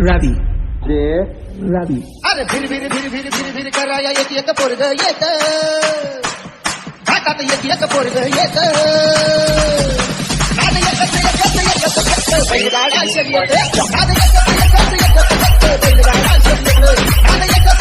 रवि रवि अरे फिर कराया एक पोरग येत घाटात एक पोरग येत बैलगाडा शर्यत बैलगाडा शर्यत